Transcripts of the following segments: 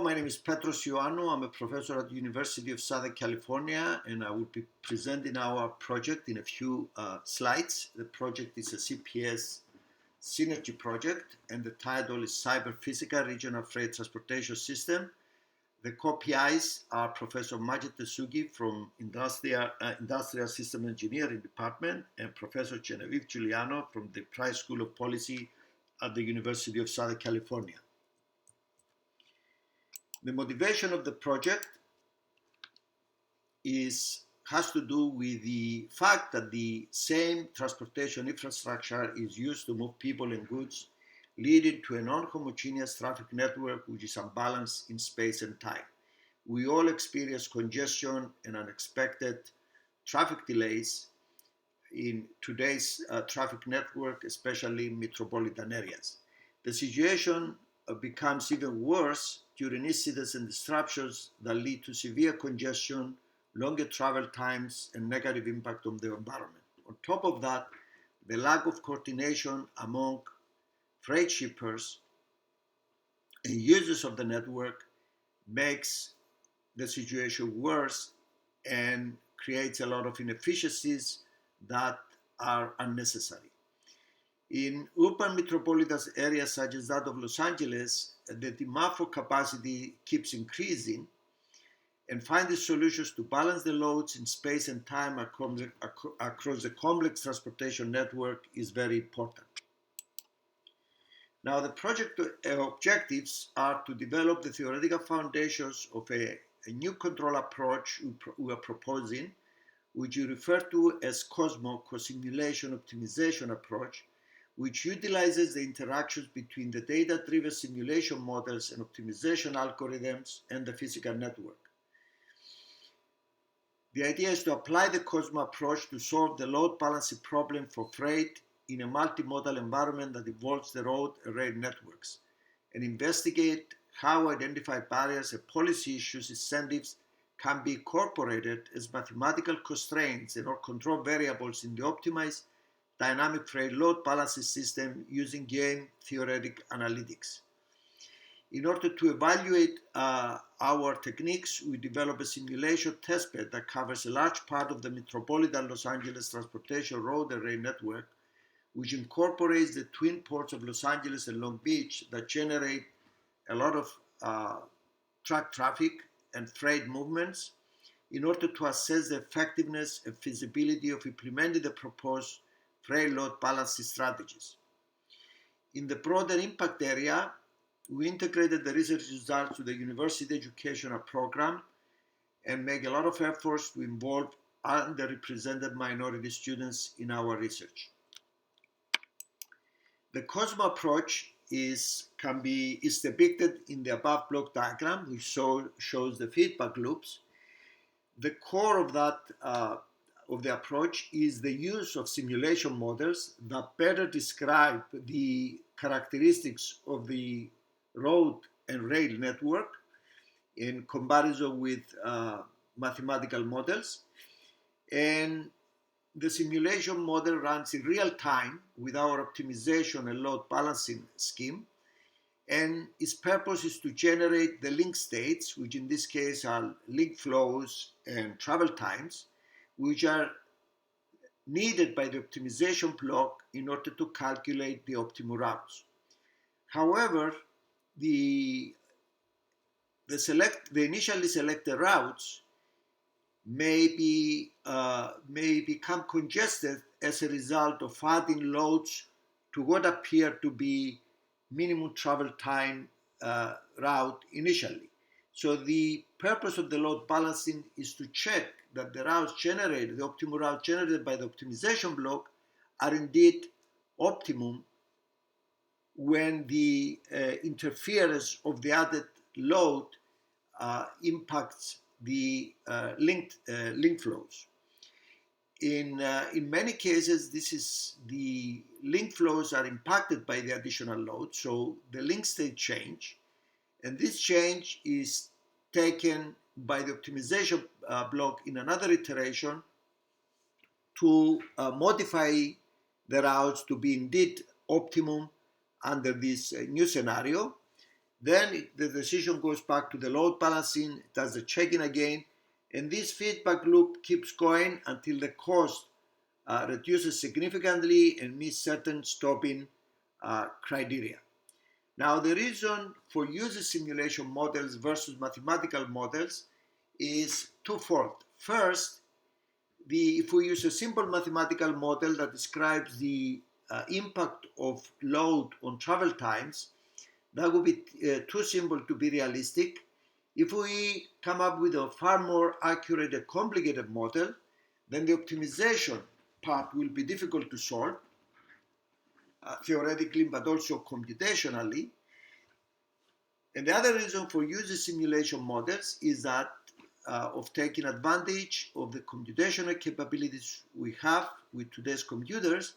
my name is Petros Ioannou. I'm a professor at the University of Southern California, and I will be presenting our project in a few slides. The project is a CPS synergy project, and the title is Cyber Physical Regional Freight Transportation System. The co-PIs are Professor Majid Tesougi from Industrial System Engineering Department and Professor Genevieve Giuliano from the Price School of Policy at the University of Southern California. The motivation of the project has to do with the fact that the same transportation infrastructure is used to move people and goods, leading to a non-homogeneous traffic network which is unbalanced in space and time. We all experience congestion and unexpected traffic delays in today's traffic network, especially in metropolitan areas. The situation becomes even worse during incidents and disruptions that lead to severe congestion, longer travel times, and negative impact on the environment. On top of that, the lack of coordination among freight shippers and users of the network makes the situation worse and creates a lot of inefficiencies that are unnecessary. In urban metropolitan areas such as that of Los Angeles, the demand for capacity keeps increasing, and finding solutions to balance the loads in space and time across the complex transportation network is very important. Now, the project objectives are to develop the theoretical foundations of a new control approach we are proposing, which you refer to as COSMO, Co-Simulation Optimization Approach, which utilizes the interactions between the data-driven simulation models and optimization algorithms and the physical network. The idea is to apply the COSMO approach to solve the load balancing problem for freight in a multimodal environment that involves the road and rail networks, and investigate how identified barriers and policy issues incentives can be incorporated as mathematical constraints and or control variables in the optimized dynamic freight load balancing system using game theoretic analytics. In order to evaluate our techniques, we develop a simulation testbed that covers a large part of the metropolitan Los Angeles transportation road and rail network, which incorporates the twin ports of Los Angeles and Long Beach that generate a lot of truck traffic and freight movements in order to assess the effectiveness and feasibility of implementing the proposed freight load balancing strategies. In the broader impact area, we integrated the research results to the university educational program and make a lot of efforts to involve underrepresented minority students in our research. The COSMO approach is depicted in the above block diagram, which shows the feedback loops. The core of that of the approach is the use of simulation models that better describe the characteristics of the road and rail network in comparison with mathematical models. And the simulation model runs in real time with our optimization and load balancing scheme. And its purpose is to generate the link states, which in this case are link flows and travel times, which are needed by the optimization block in order to calculate the optimal routes. However, the initially selected routes may become congested as a result of adding loads to what appear to be minimum travel time route initially. So the purpose of the load balancing is to check that the routes generated, the optimal route generated by the optimization block, are indeed optimum when the interference of the added load impacts the link flows. In many cases, the link flows are impacted by the additional load, so the link state change, and this change is taken by the optimization block in another iteration to modify the routes to be indeed optimum under this new scenario. Then the decision goes back to the load balancing, does the checking again, and this feedback loop keeps going until the cost reduces significantly and meets certain stopping criteria. Now, the reason for using simulation models versus mathematical models is twofold. First, if we use a simple mathematical model that describes the impact of load on travel times, that would be too simple to be realistic. If we come up with a far more accurate and complicated model, then the optimization part will be difficult to solve, theoretically, but also computationally. And the other reason for using simulation models is that of taking advantage of the computational capabilities we have with today's computers.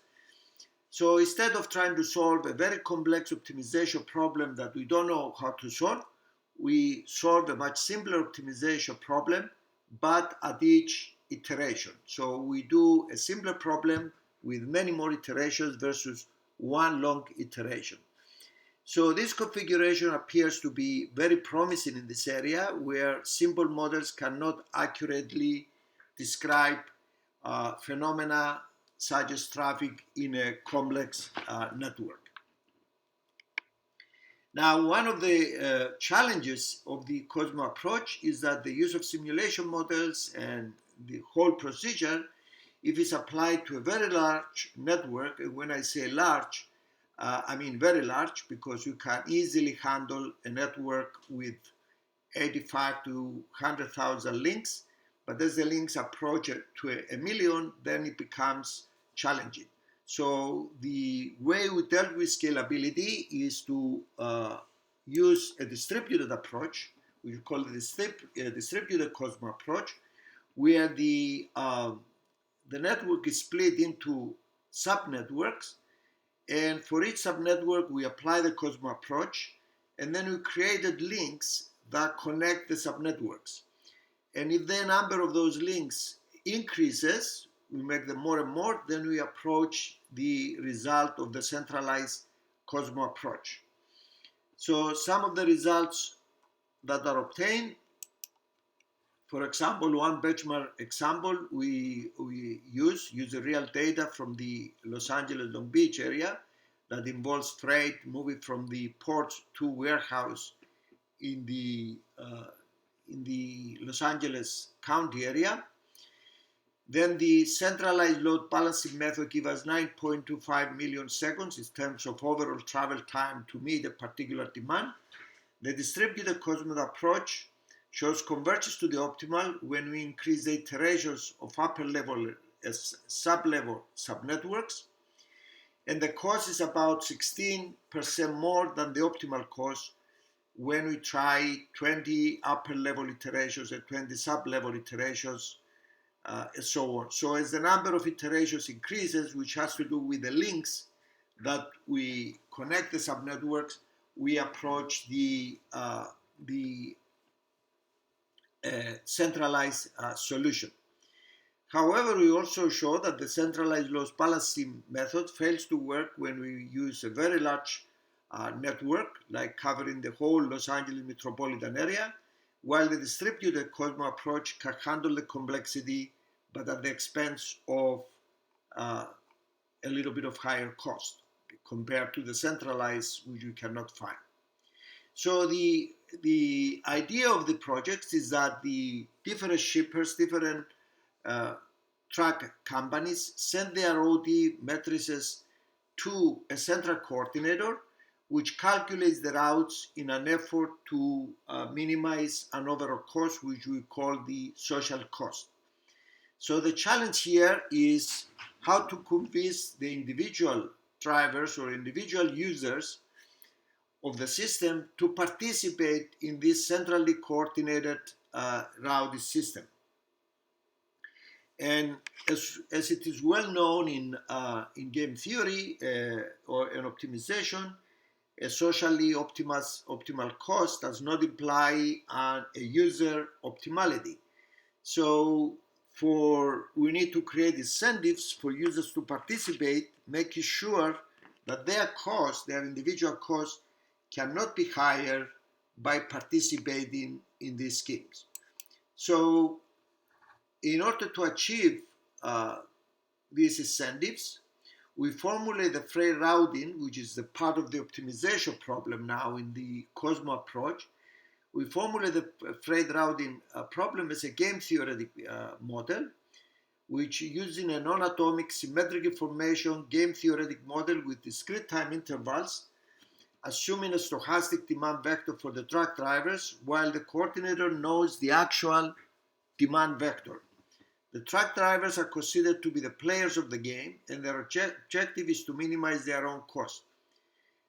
So instead of trying to solve a very complex optimization problem that we don't know how to solve, we solve a much simpler optimization problem, but at each iteration. So we do a simpler problem with many more iterations versus one long iteration. So this configuration appears to be very promising in this area where simple models cannot accurately describe phenomena such as traffic in a complex network. Now, one of the challenges of the COSMO approach is that the use of simulation models and the whole procedure, if it's applied to a very large network, and when I say large, I mean very large, because you can easily handle a network with 85 to 100,000 links, but as the links approach to a million, then it becomes challenging. So the way we dealt with scalability is to use a distributed approach, we call it the distributed COSMO approach, where the network is split into subnetworks, and for each subnetwork we apply the COSMO approach, and then we created links that connect the subnetworks. And if the number of those links increases, we make them more and more, then we approach the result of the centralized COSMO approach. So some of the results that are obtained, for example, one benchmark example we use the real data from the Los Angeles Long Beach area that involves freight moving from the port to warehouse in the Los Angeles County area. Then the centralized load balancing method gives us 9.25 million seconds in terms of overall travel time to meet a particular demand. The distributed COSMO approach shows converges to the optimal when we increase the iterations of upper level as sub-level subnetworks. And the cost is about 16% more than the optimal cost when we try 20 upper level iterations and 20 sub-level iterations, and so on. So as the number of iterations increases, which has to do with the links that we connect the subnetworks, we approach the centralized solution. However, we also show that the centralized load balancing method fails to work when we use a very large network, like covering the whole Los Angeles metropolitan area, while the distributed COSMO approach can handle the complexity, but at the expense of a little bit of higher cost compared to the centralized, which you cannot find. So the idea of the project is that the different shippers, different truck companies send their OD matrices to a central coordinator, which calculates the routes in an effort to minimize an overall cost, which we call the social cost. So the challenge here is how to convince the individual drivers or individual users of the system to participate in this centrally coordinated routing system. And as it is well known in game theory or in optimization, a socially optimal cost does not imply a user optimality. So we need to create incentives for users to participate, making sure that their cost, their individual cost, cannot be higher by participating in these schemes. So in order to achieve these incentives, we formulate the freight routing, which is the part of the optimization problem now in the COSMO approach. We formulate the freight routing problem as a game theoretic model, which using a non-atomic symmetric information game theoretic model with discrete time intervals, assuming a stochastic demand vector for the truck drivers, while the coordinator knows the actual demand vector. The truck drivers are considered to be the players of the game, and their objective is to minimize their own cost.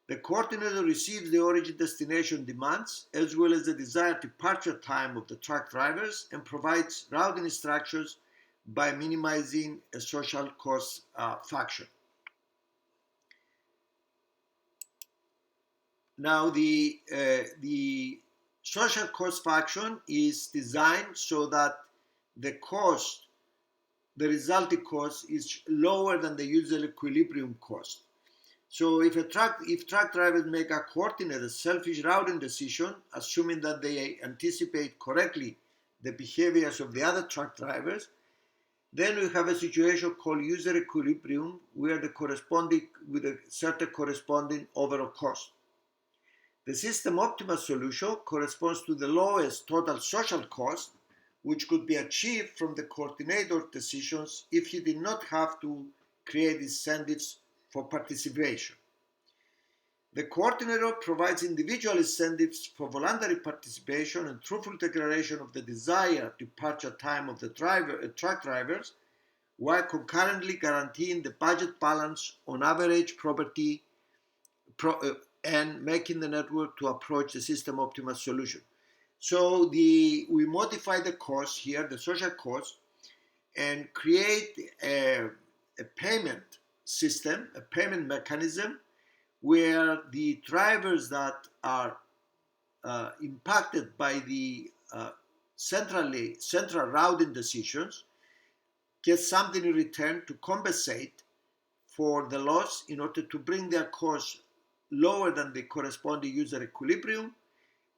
The coordinator receives the origin-destination demands, as well as the desired departure time of the truck drivers, and provides routing instructions by minimizing a social cost function. Now, the social cost function is designed so that the cost, the resulting cost, is lower than the usual equilibrium cost. So if truck drivers make a coordinated selfish routing decision, assuming that they anticipate correctly the behaviors of the other truck drivers, then we have a situation called user equilibrium, where with a certain corresponding overall cost. The system optimal solution corresponds to the lowest total social cost, which could be achieved from the coordinator decisions if he did not have to create incentives for participation. The coordinator provides individual incentives for voluntary participation and truthful declaration of the desired departure time of the truck drivers, while concurrently guaranteeing the budget balance on average property and making the network to approach the system optimal solution. So we modify the cost here, the social cost, and create a payment system, a payment mechanism, where the drivers that are impacted by the central routing decisions get something in return to compensate for the loss in order to bring their costs lower than the corresponding user equilibrium,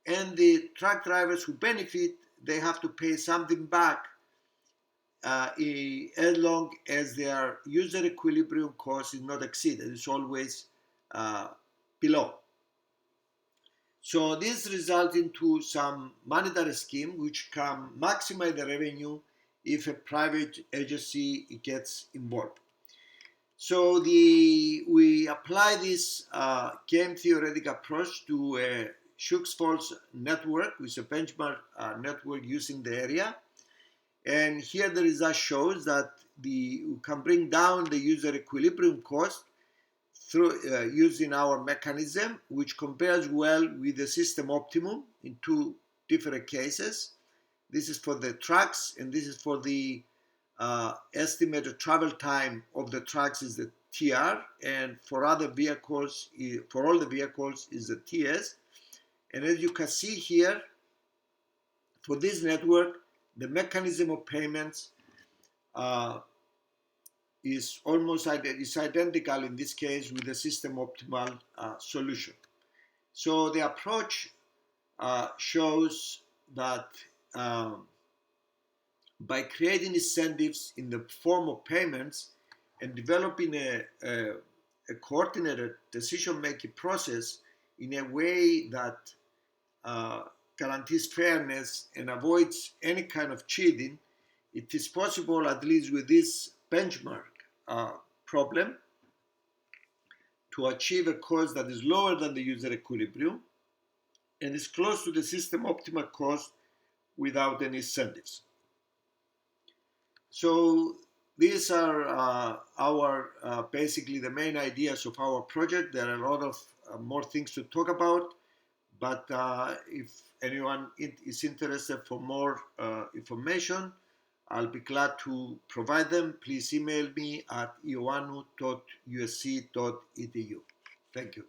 and the truck drivers who benefit, they have to pay something back as long as their user equilibrium cost is not exceeded. It's always below. So this results into some monetary scheme which can maximize the revenue if a private agency gets involved. So we apply this game theoretic approach to a Sioux-Falls network, which is a benchmark network using the area. And here the result shows that we can bring down the user equilibrium cost through using our mechanism, which compares well with the system optimum in two different cases. This is for the trucks, and this is for the estimated travel time of the trucks is the TR, and for other vehicles, for all the vehicles, is the TS. And as you can see here, for this network, the mechanism of payments is almost identical in this case with the system optimal solution. So the approach shows that by creating incentives in the form of payments and developing a coordinated decision-making process in a way that guarantees fairness and avoids any kind of cheating, it is possible, at least with this benchmark problem, to achieve a cost that is lower than the user equilibrium and is close to the system optimal cost without any incentives. So these are basically the main ideas of our project. There are a lot of more things to talk about, but if anyone is interested for more information, I'll be glad to provide them. Please email me at ioannou.usc.edu. Thank you.